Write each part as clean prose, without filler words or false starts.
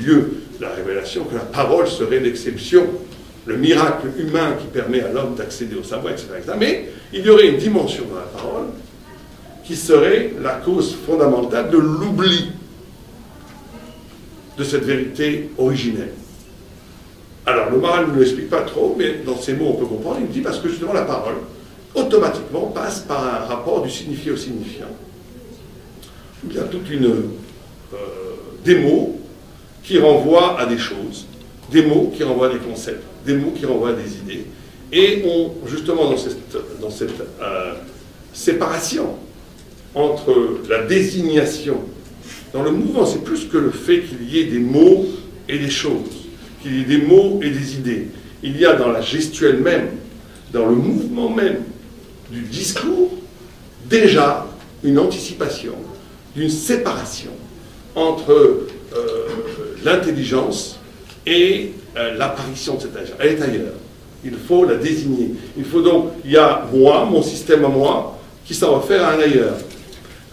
lieu de la révélation, que la parole serait l'exception, le miracle humain qui permet à l'homme d'accéder au savoir, etc., etc. Mais il y aurait une dimension dans la parole qui serait la cause fondamentale de l'oubli de cette vérité originelle. Alors, le Maharal ne l'explique pas trop, mais dans ces mots, on peut comprendre. Il dit parce que justement, la parole, automatiquement, passe par un rapport du signifié au signifiant. Il y a toute des mots qui renvoient à des choses, des mots qui renvoient à des concepts, des mots qui renvoient à des idées. Et justement, dans cette séparation entre la désignation, dans le mouvement, c'est plus que le fait qu'il y ait des mots et des choses, qu'il y ait des mots et des idées. Il y a dans la gestuelle même, dans le mouvement même du discours, déjà une anticipation d'une séparation entre l'intelligence et l'apparition de cette intelligence. Elle est ailleurs. Il faut la désigner. Il y a moi, mon système à moi, qui s'en réfère à un ailleurs.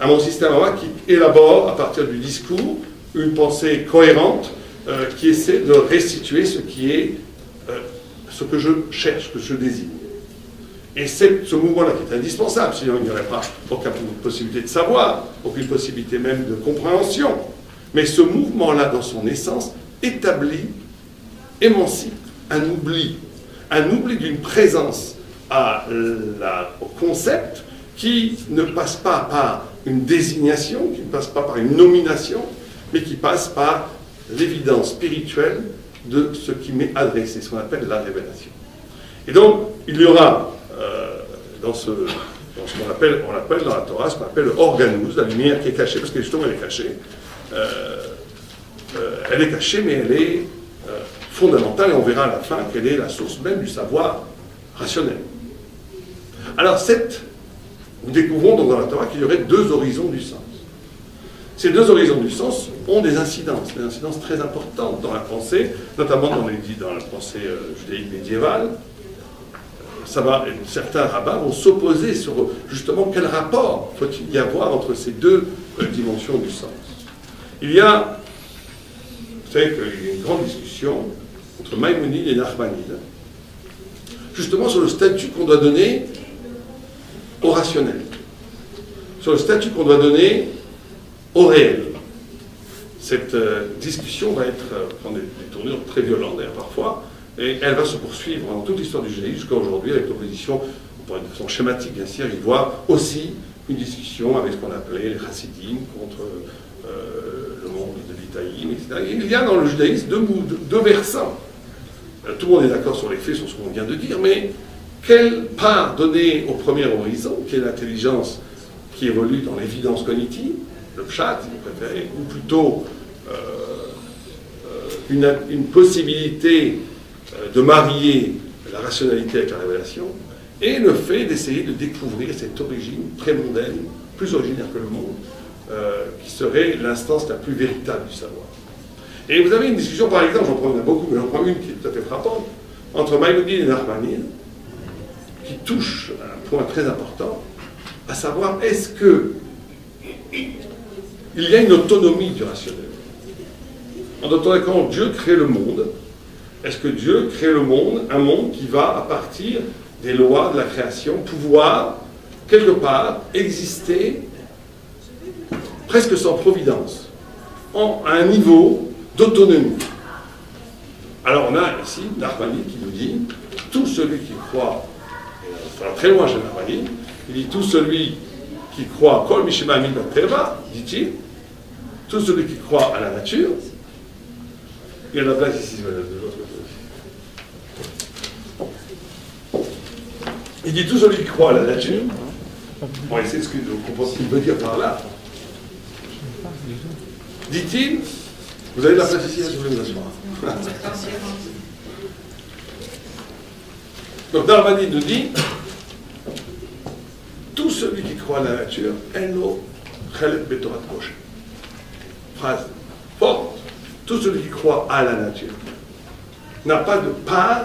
À mon système à moi qui élabore, à partir du discours, une pensée cohérente qui essaie de restituer ce qui est ce que je cherche, que je désigne. Et c'est ce mouvement-là qui est indispensable, sinon il n'y aurait pas aucune possibilité de savoir, aucune possibilité même de compréhension. Mais ce mouvement-là, dans son essence, établit, émancipe un oubli d'une présence au concept qui ne passe pas par une désignation, qui ne passe pas par une nomination, mais qui passe par l'évidence spirituelle de ce qui m'est adressé, ce qu'on appelle la révélation. Et donc, il y aura dans ce qu'on appelle dans la Torah, ce qu'on appelle le organus, la lumière qui est cachée, parce que justement elle est cachée. Elle est cachée, mais elle est fondamentale, et on verra à la fin quelle est la source même du savoir rationnel. Alors, nous découvrons donc dans la Torah qu'il y aurait deux horizons du sens. Ces deux horizons du sens ont des incidences très importantes dans la pensée, notamment dans la pensée judaïque médiévale. Certains rabbins vont s'opposer sur justement quel rapport faut-il y avoir entre ces deux dimensions du sens. Vous savez qu'il y a une grande discussion entre Maïmonide et Nachmanide, justement sur le statut qu'on doit donner au rationnel, sur le statut qu'on doit donner au réel. Cette discussion va prendre des tournures très violentes d'ailleurs parfois, et elle va se poursuivre dans toute l'histoire du judaïsme jusqu'à aujourd'hui avec l'opposition, de façon schématique bien sûr, il voit aussi une discussion avec ce qu'on appelait les chassidim contre le monde de l'Itaïm, etc. Et il y a dans le judaïsme deux versants. Tout le monde est d'accord sur les faits, sur ce qu'on vient de dire, mais quelle part donner au premier horizon, qui est l'intelligence qui évolue dans l'évidence cognitive, le pshat, si vous préférez, ou plutôt une possibilité de marier la rationalité avec la révélation, et le fait d'essayer de découvrir cette origine très mondaine, plus originaire que le monde, qui serait l'instance la plus véritable du savoir. Et vous avez une discussion, par exemple, j'en prends beaucoup, mais j'en prends une qui est tout à fait frappante, entre Maïmonide et Nachmanide, qui touche à un point très important, à savoir, est-ce que il y a une autonomie du rationnel? En d'autres termes, quand Dieu crée le monde, est-ce que Dieu crée le monde, un monde qui va, à partir des lois de la création, pouvoir, quelque part, exister presque sans providence, à un niveau d'autonomie? Alors on a ici Nachmanide qui nous dit, tout celui qui croit, et on va très loin chez Nachmanide, il dit tout celui qui croit, Kol Mishema Amin Bateva, dit-il, tout celui qui croit à la nature, il y a la place ici, de l'autre côté. Il dit tout celui qui croit à la nature, on va essayer de comprendre ce qu'il veut dire par là. Dit-il, vous avez la place ici, je voulais vous asseoir. Donc Nachmanide nous dit, tout celui qui croit à la nature, Eno Chelet Betorat Moshe. Phrase forte. Tout celui qui croit à la nature n'a pas de part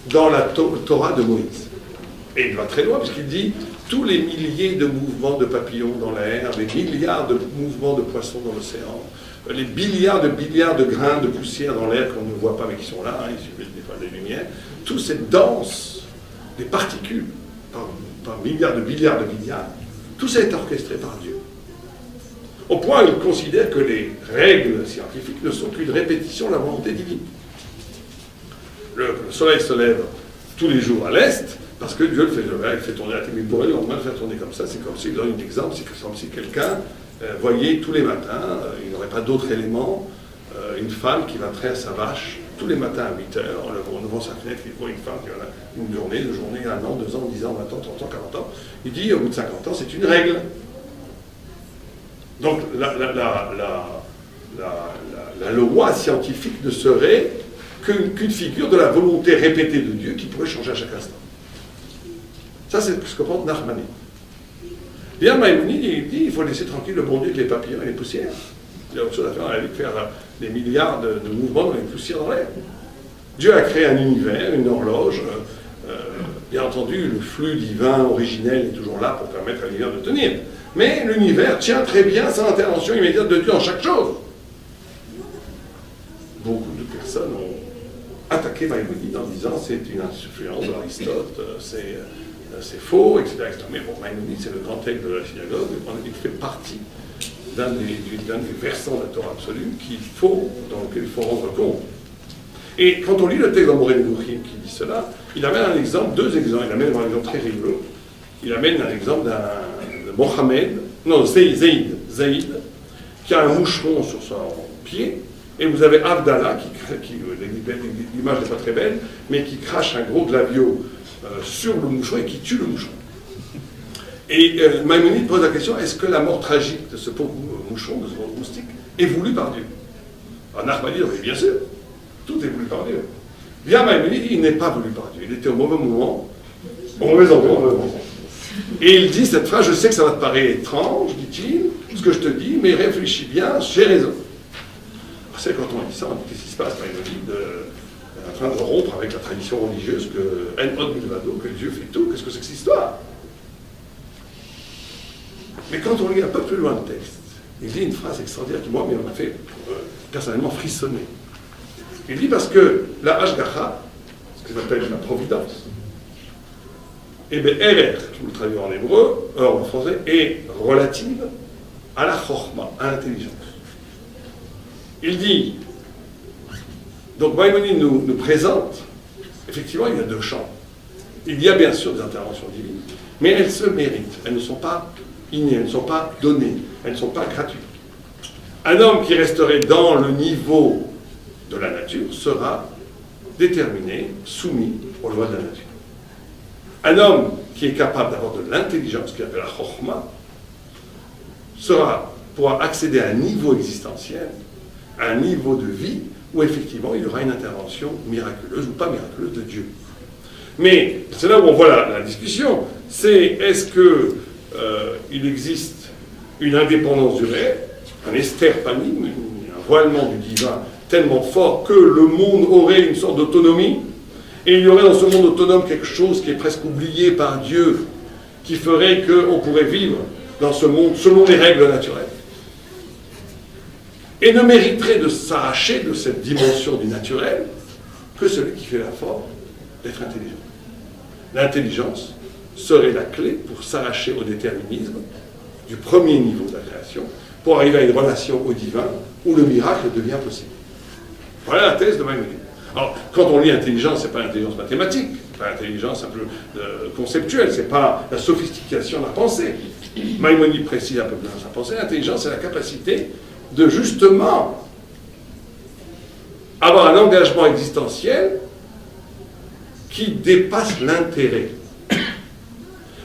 dans la Torah de Moïse. Et il va très loin, puisqu'il dit tous les milliers de mouvements de papillons dans l'air, les milliards de mouvements de poissons dans l'océan, les milliards de grains de poussière dans l'air qu'on ne voit pas mais qui sont là, hein, il suffit des fois des lumières, toute cette danse des particules, par milliards, tout ça est orchestré par Dieu. Au point où il considère que les règles scientifiques ne sont qu'une répétition de la volonté divine. Le soleil se lève tous les jours à l'est, parce que Dieu le fait lever, il fait tourner la Terre, mais pour le lendemain le faire tourner comme ça, c'est comme s'il donne un exemple, c'est comme si quelqu'un voyait tous les matins, il n'aurait pas d'autre élément, une femme qui va traire sa vache tous les matins à 8 heures, en ouvrant sa fenêtre, il voit une femme qui a une journée, 2 journées, 1 an, 2 ans, 10 ans, 20 ans, 30 ans, 40 ans. Il dit, au bout de 50 ans, c'est une règle. Donc, la loi scientifique ne serait qu'une figure de la volonté répétée de Dieu qui pourrait changer à chaque instant. Ça, c'est ce que pense Nachmani. Bien, Maïmonide, il dit, il faut laisser tranquille le bon Dieu avec les papillons et les poussières. Il y a autre chose à faire avec faire des milliards de mouvements dans les poussières dans l'air. Dieu a créé un univers, une horloge. Bien entendu, le flux divin originel est toujours là pour permettre à l'univers de tenir. Mais l'univers tient très bien sans intervention immédiate de Dieu en chaque chose. Beaucoup de personnes ont attaqué Maïmonide en disant c'est une influence de l'Aristote, c'est faux, etc., etc. Mais bon, Maïmonide, c'est le grand texte de la synagogue, il fait partie d'un des versants de la Torah absolue dans lequel il faut rendre compte. Et quand on lit le texte d'Amoré Nebuchim qui dit cela, il amène un exemple, 2 exemples. Il amène un exemple très rigolo. Il amène un exemple de Mohamed, non, Zaïd, qui a un moucheron sur son pied, et vous avez Abdallah, l'image n'est pas très belle, mais qui crache un gros glavio sur le moucheron et qui tue le moucheron. Et Maïmonide pose la question, est-ce que la mort tragique de ce pauvre moucheron, de ce pauvre moustique, est voulue par Dieu? Alors Nachmani dit, oui, bien sûr, tout est voulu par Dieu. Bien Maïmonide, il n'est pas voulu par Dieu, il était au mauvais moment, au mauvais endroit, au mauvais moment. Et il dit cette phrase, je sais que ça va te paraître étrange, dit-il, ce que je te dis, mais réfléchis bien, j'ai raison. C'est quand on dit ça, on dit qu'est-ce qui se passe, Maïmonide est en train de rompre avec la tradition religieuse que En Od Milvado, que Dieu fait tout, qu'est-ce que c'est que cette histoire? Mais quand on lit un peu plus loin le texte, il dit une phrase extraordinaire qui, moi, m'a fait personnellement frissonner. Il dit parce que la Hashgacha, ce qu'ils appellent la providence, et bien, Erer, je vous le traduis en hébreu, en français, est relative à la Chochma, à l'intelligence. Il dit, donc Maïmonide nous présente, effectivement, il y a 2 champs. Il y a bien sûr des interventions divines, mais elles se méritent, elles ne sont pas innées, elles ne sont pas données, elles ne sont pas gratuites. Un homme qui resterait dans le niveau de la nature sera déterminé, soumis aux lois de la nature. Un homme qui est capable d'avoir de l'intelligence, qui appelle la chokhma, pourra accéder à un niveau existentiel, à un niveau de vie, où effectivement il y aura une intervention miraculeuse ou pas miraculeuse de Dieu. Mais c'est là où on voit la discussion, c'est est-ce qu'il existe une indépendance du réel, un esterpanim, un voilement du divin tellement fort que le monde aurait une sorte d'autonomie, et il y aurait dans ce monde autonome quelque chose qui est presque oublié par Dieu, qui ferait qu'on pourrait vivre dans ce monde selon les règles naturelles, et ne mériterait de s'arracher de cette dimension du naturel que celui qui fait l'effort d'être intelligent. L'intelligence serait la clé pour s'arracher au déterminisme du premier niveau de la création, pour arriver à une relation au divin où le miracle devient possible. Voilà la thèse de Maïmonide. Alors, quand on lit intelligence, ce n'est pas l'intelligence mathématique, ce n'est pas l'intelligence un peu conceptuelle, ce n'est pas la sophistication de la pensée. Maïmonide précise un peu plus dans sa pensée, l'intelligence, c'est la capacité de justement avoir un engagement existentiel qui dépasse l'intérêt.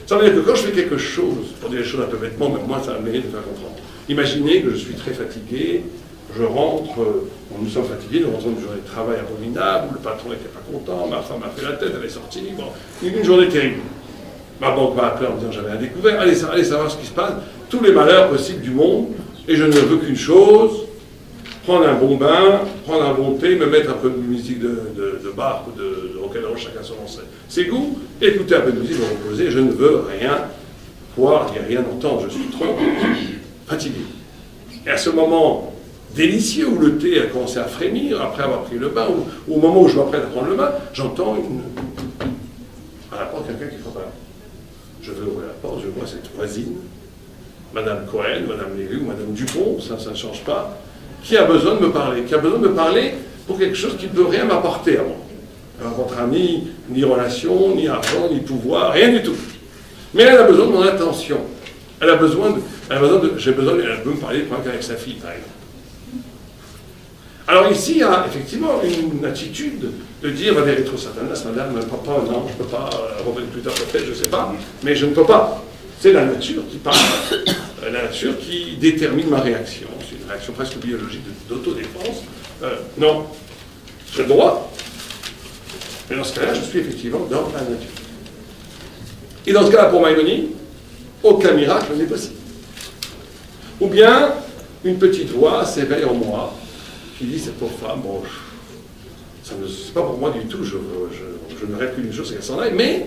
Ça veut dire que quand je fais quelque chose, pour dire les choses un peu bêtement, mais moi ça mérite de faire comprendre. Imaginez que je suis très fatigué, je rentre, nous sommes fatigués, nous rentrons d'une journée de travail abominable, le patron n'était pas content, ma femme a fait la tête, elle est sortie, bon, une journée terrible. Ma banque m'a appelé en me disant j'avais un découvert, allez savoir ce qui se passe, tous les malheurs possibles du monde, et je ne veux qu'une chose, prendre un bon bain, prendre un bon thé, me mettre un peu de musique de Bach ou de rock'n'roll, chacun selon ses goûts, écouter un peu de musique, me reposer, je ne veux rien voir, ni rien entendre, je suis trop fatigué. Et à ce moment délicieux, où le thé a commencé à frémir après avoir pris le bain, ou au moment où je m'apprête à prendre le bain, j'entends à la porte quelqu'un qui frappe à la porte. Je vais ouvrir la porte, je vois cette voisine, Madame Cohen, Madame Lévy ou Madame Dupont, ça ne change pas, qui a besoin de me parler, pour quelque chose qui ne peut rien m'apporter à moi. Elle ne rencontrera ni relation, ni argent, ni pouvoir, rien du tout. Mais elle a besoin de mon attention. Elle peut me parler des problèmes avec sa fille, par exemple. Alors ici, il y a effectivement une attitude de dire, va rétro Satanas, madame, papa, non, je ne peux pas, revenir plus tard peut-être, je ne sais pas, mais je ne peux pas. C'est la nature qui parle, la nature qui détermine ma réaction. C'est une réaction presque biologique d'autodéfense. Non, j'ai le droit. Mais dans ce cas-là, je suis effectivement dans la nature. Et dans ce cas-là, pour Maïmonide, aucun miracle n'est possible. Ou bien, une petite voix s'éveille en moi, qui dit, cette pauvre femme, bon, c'est pas pour moi du tout, je ne rêve qu'une chose, c'est qu'elle s'en aille, mais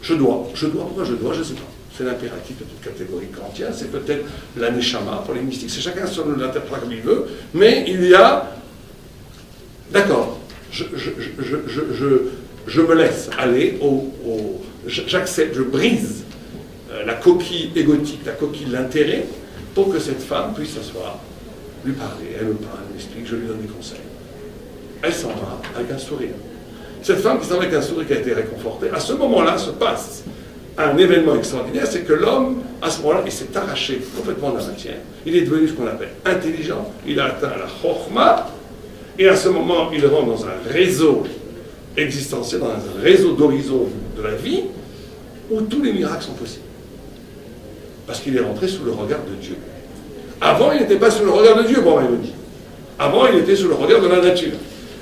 pourquoi je dois, je ne sais pas. C'est l'impératif de toute catégorie kantienne, c'est peut-être l'aneshama pour les mystiques, c'est chacun l'interprète comme il veut, mais il y a, d'accord, je me laisse aller, j'accepte, je brise la coquille égotique, la coquille de l'intérêt, pour que cette femme puisse s'asseoir, lui parler, elle me parle, elle m'explique, je lui donne des conseils. Elle s'en va avec un sourire. Cette femme qui s'en va avec un sourire qui a été réconfortée, à ce moment-là se passe un événement extraordinaire, c'est que l'homme, à ce moment-là, il s'est arraché complètement de la matière, il est devenu ce qu'on appelle intelligent, il a atteint la chokhma, et à ce moment, il rentre dans un réseau existentiel, dans un réseau d'horizon de la vie, où tous les miracles sont possibles. Parce qu'il est rentré sous le regard de Dieu. Avant, il n'était pas sous le regard de Dieu, bon, il me dit. Avant, il était sous le regard de la nature.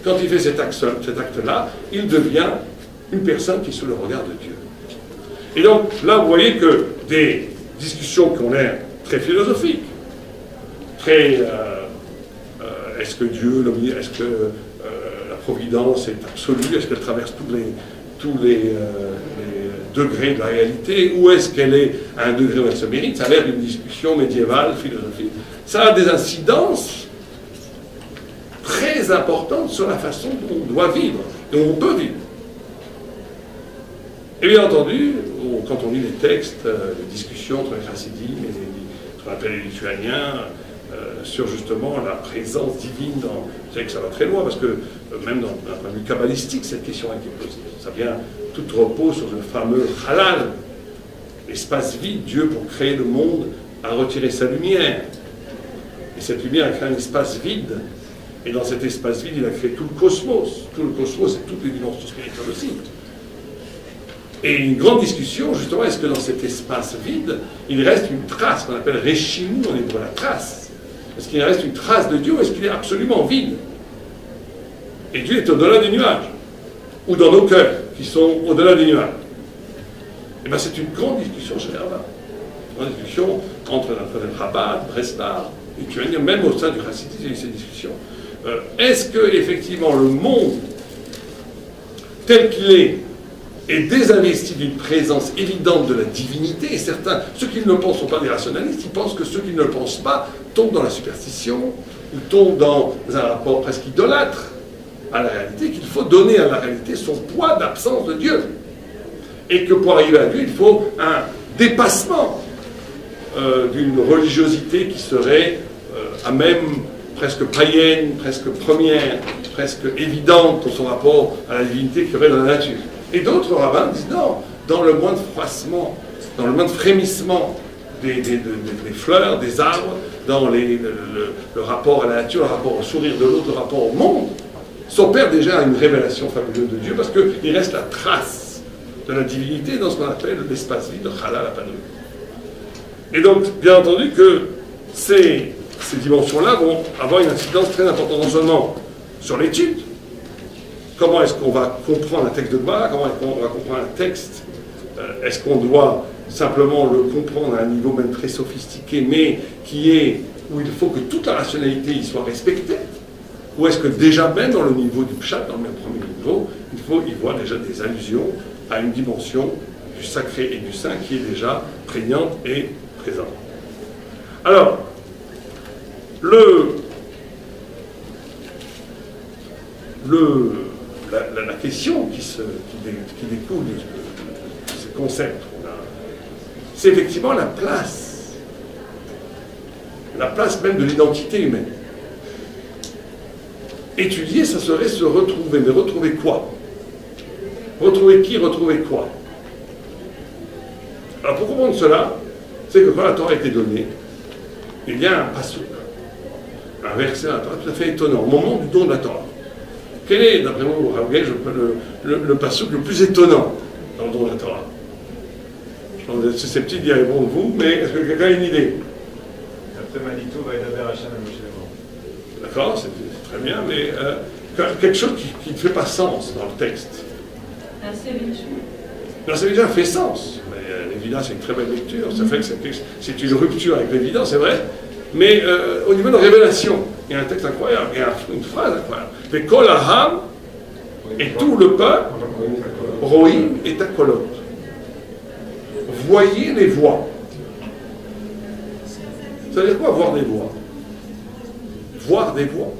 Quand il fait cet acte-là, il devient une personne qui est sous le regard de Dieu. Et donc, là, vous voyez que des discussions qui ont l'air très philosophiques, très... est-ce que Dieu, est-ce que la providence est absolue, est-ce qu'elle traverse tous les degrés de la réalité, ou est-ce qu'elle est à un degré où elle se mérite? Ça a l'air d'une discussion médiévale, philosophique. Ça a des incidences très importantes sur la façon dont on doit vivre, et on peut vivre. Et bien entendu, quand on lit les textes, les discussions entre les chassidim et ce qu'on appelle les lituaniens, sur justement la présence divine dans... Vous savez que ça va très loin, parce que même d'un point de vue kabbalistique, cette question a été posée. Ça vient, tout repose sur le fameux halal, l'espace vide. Dieu, pour créer le monde, a retiré sa lumière. Et cette lumière a créé un espace vide. Et dans cet espace vide, il a créé tout le cosmos. Tout le cosmos et toutes les dimensions spirituelles aussi. Et une grande discussion, justement, est-ce que dans cet espace vide, il reste une trace, qu'on appelle Reshimu en hébreu, la trace. Est-ce qu'il reste une trace de Dieu ou est-ce qu'il est absolument vide? Et Dieu est au-delà des nuages, ou dans nos cœurs, qui sont au-delà des nuages. Et bien c'est une grande discussion chez les rabbins. Une grande discussion entre notre Chabad, Breslau, Lituanie, même au sein du chassidisme, il y a eu ces discussions. Est-ce que, effectivement, le monde, tel qu'il est désinvesti d'une présence évidente de la divinité, et certains, ceux qui ne le pensent, ne sont pas des rationalistes, ils pensent que ceux qui ne le pensent pas tombent dans la superstition, ou tombent dans un rapport presque idolâtre à la réalité, qu'il faut donner à la réalité son poids d'absence de Dieu. Et que pour arriver à Dieu, il faut un dépassement d'une religiosité qui serait à même presque païenne, presque première, presque évidente dans son rapport à la divinité qu'il y aurait dans la nature. Et d'autres rabbins disent non, dans le moindre froissement, dans le moindre frémissement des fleurs, des arbres, dans le rapport à la nature, le rapport au sourire de l'autre, le rapport au monde, s'opère déjà une révélation fabuleuse de Dieu parce qu'il reste la trace de la divinité dans ce qu'on appelle l'espace vide, le Chalal Apanoï. Et donc, bien entendu que ces dimensions-là vont avoir une incidence très importante non seulement sur l'étude. Comment est-ce qu'on va comprendre un texte de Gemara? Comment est-ce qu'on va comprendre un texte? Est-ce qu'on doit simplement le comprendre à un niveau même très sophistiqué, mais où il faut que toute la rationalité y soit respectée? Ou est-ce que déjà même dans le niveau du Pshat, dans le même premier niveau, il faut y voir déjà des allusions à une dimension du sacré et du saint qui est déjà prégnante et présente? Alors, La question qui découle de ce concept, c'est effectivement la place même de l'identité humaine. Étudier, ça serait se retrouver, mais retrouver quoi? Retrouver qui? Retrouver quoi? Alors pour comprendre cela, c'est que quand la Torah a été donnée, il y a un passouk, un verset à la Torah tout à fait étonnant, au moment du don de la Torah. Quel est, d'après vous, le passouk le plus étonnant dans le don de la Torah? Je pense que vous êtes susceptible d'y répondre vous, mais est-ce que quelqu'un a une idée? Après Manitou va être Hachem et Moshe. D'accord, c'est très bien, mais quelque chose qui ne fait pas sens dans le texte. La Sévicha. La Sévicha fait sens, mais l'évidence c'est une très belle lecture, ça fait que c'est une rupture avec l'évidence, c'est vrai, mais au niveau de la révélation, il y a un texte incroyable, il y a une phrase incroyable. Mais Kol Aham, et tout le peuple, Roïm et Takolot. Voyez les voix. Ça veut dire quoi, voir des voix? Voir des voix.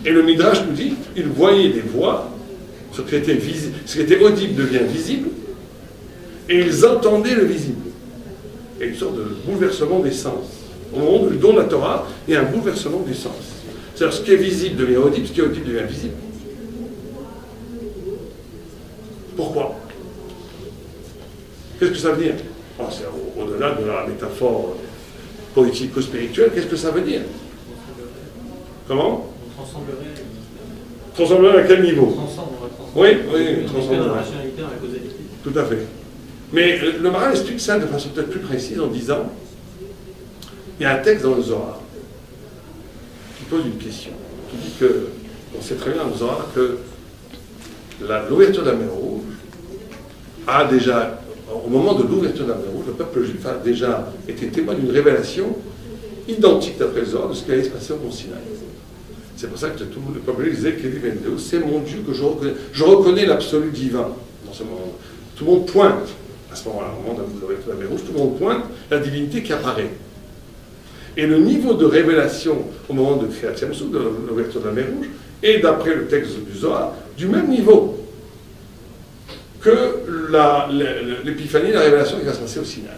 Et le Midrash nous dit, ils voyaient des voix, ce qui était audible devient visible, et ils entendaient le visible. Il y a une sorte de bouleversement des sens. Au moment du don de la Torah, il y a un bouleversement des sens. C'est-à-dire ce qui est visible devient audible, ce qui est audible devient visible. Pourquoi? Qu'est-ce que ça veut dire? Oh, c'est au-delà de la métaphore politico-spirituelle, qu'est-ce que ça veut dire? Comment? On transcendrait. Transcendrait à quel niveau? Oui, transcender dans la rationalité, dans la causalité. Tout à fait. Mais le Maharal explique ça de façon peut-être plus précise en disant, il y a un texte dans le Zohar qui pose une question, qui dit que, on sait très bien dans le Zohar que l'ouverture de la mer Rouge a déjà, au moment de l'ouverture de la mer Rouge, le peuple juif a déjà été témoin d'une révélation identique d'après le Zohar de ce qui allait se passer au Mont Sinaï. C'est pour ça que tout le peuple disait que c'est mon Dieu que je reconnais. Je reconnais l'absolu divin dans ce moment. Tout le monde pointe, à ce moment-là, au moment de l'ouverture de la mer Rouge, tout le monde pointe la divinité qui apparaît. Et le niveau de révélation au moment de Kriyat Yam Suf, de l'ouverture de la mer Rouge, est d'après le texte du Zohar, du même niveau que l'épiphanie, la révélation qui va se passer au Sinaï.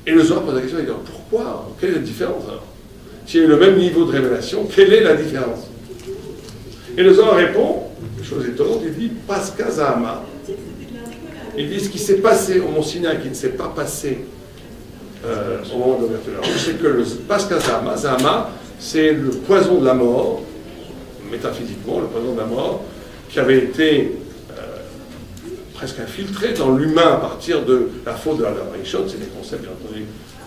Et le Zohar pose la question, il dit pourquoi? Quelle est la différence alors? S'il y a le même niveau de révélation, quelle est la différence? Et le Zohar répond, chose étonnante, il dit Pascha Zahama. Il dit ce qui s'est passé au Mont Sinaï qui ne s'est pas passé au moment de l'ouverture de la Rouge, c'est que le Pascha Zahama, Zahama, c'est le poison de la mort, métaphysiquement, le poison de la mort, qui avait été presque infiltré dans l'humain à partir de la faute de Adam Rishon. C'est des concepts, bien entendu,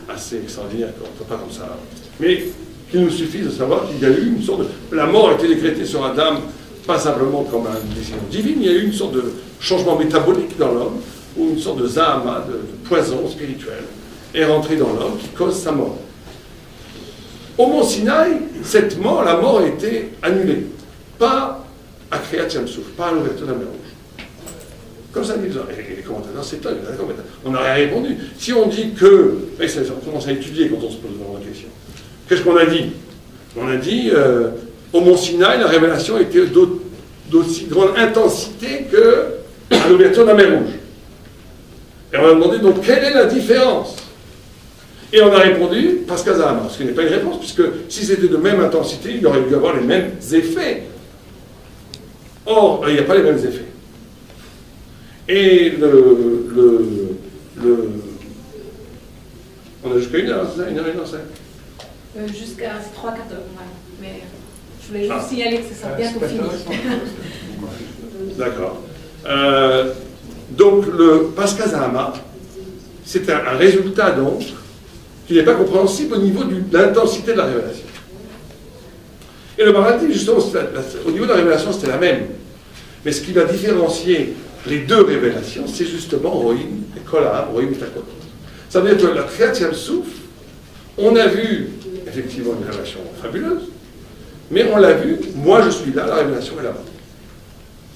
assez extraordinaires, qu'on ne peut pas comme ça. Mais qu'il nous suffise de savoir qu'il y a eu une sorte de... La mort a été décrétée sur Adam, pas simplement comme une décision divine, il y a eu une sorte de changement métabolique dans l'homme, ou une sorte de zahama, de poison spirituel, est rentré dans l'homme qui cause sa mort. Au Mont Sinaï, cette mort, la mort a été annulée. Pas à Kriyat Yam Suf, pas à l'ouverture de la mer Rouge. Comme ça, et les commentateurs s'étonnent, on aurait répondu. Si on dit que, on commence à étudier quand on se pose vraiment la question. Qu'est-ce qu'on a dit? On a dit, au Mont Sinaï, la révélation était d'aussi grande intensité qu'à l'ouverture de la mer Rouge. Et on a demandé donc quelle est la différence? Et on a répondu Pascha Zahama, ce qui n'est pas une réponse, puisque si c'était de même intensité, il aurait dû avoir les mêmes effets. Or, il n'y a pas les mêmes effets. Et on a jusqu'à 1 heure, c'est ça? 1 heure, 1 heure 5 Jusqu'à 3-4 heures, ouais. Mais je voulais juste signaler que ça sera bientôt fini. D'accord. Donc, le Pascha Zahama, c'est un résultat, donc, qui n'est pas compréhensible au niveau de l'intensité de la révélation. Et le Maharal dit, justement, au niveau de la révélation, c'était la même. Mais ce qui va différencier les deux révélations, c'est justement Roïm et Kol Aham, Roïm et Takot. Ça veut dire que la Kriyat Yam Suf, on a vu effectivement une révélation fabuleuse, mais on l'a vu, moi je suis là, la révélation est là-bas.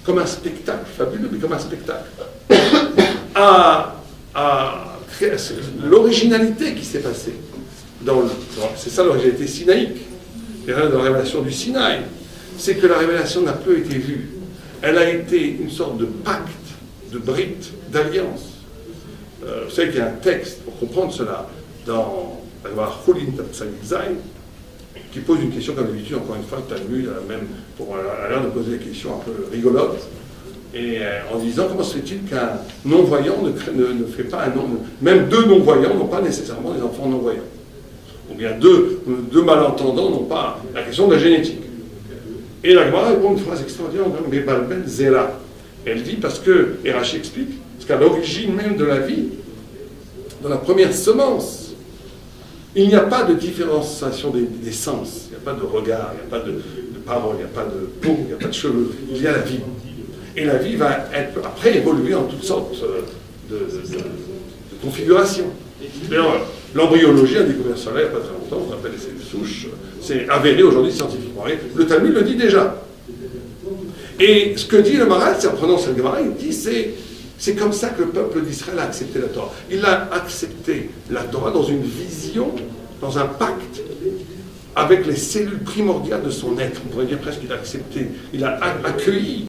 Comme un spectacle fabuleux, mais comme un spectacle. L'originalité qui s'est passée c'est ça l'originalité sinaïque, de la révélation du Sinaï, c'est que la révélation n'a plus été vue. Elle a été une sorte de pacte, de brite, d'alliance. Vous savez qu'il y a un texte, pour comprendre cela, dans la Gemara Chulin Zayin, qui pose une question comme d'habitude, encore une fois, le Talmud a l'air de poser des questions un peu rigolotes, et en disant comment se fait-il qu'un non-voyant ne fait pas un non... Même deux non-voyants n'ont pas nécessairement des enfants non-voyants. Ou bien deux malentendants n'ont pas la question de la génétique. Et la Gemara répond une phrase extraordinaire en disant « Mebalben Zera ». Elle dit, parce que, et Rashi explique, parce qu'à l'origine même de la vie, dans la première semence, il n'y a pas de différenciation des sens, il n'y a pas de regard, il n'y a pas de parole, il n'y a pas de peau, il n'y a pas de cheveux, il y a la vie. Et la vie va être, après évoluer en toutes sortes de configurations. L'embryologie a découvert cela il n'y a pas très longtemps, on appelle les cellules souches, c'est avéré aujourd'hui scientifiquement. Et le Talmud le dit déjà. Et ce que dit le Maral, c'est en prenant cette Gemara, il dit c'est comme ça que le peuple d'Israël a accepté la Torah. Il a accepté la Torah dans une vision, dans un pacte, avec les cellules primordiales de son être. On pourrait dire presque qu'il a accepté, il a accueilli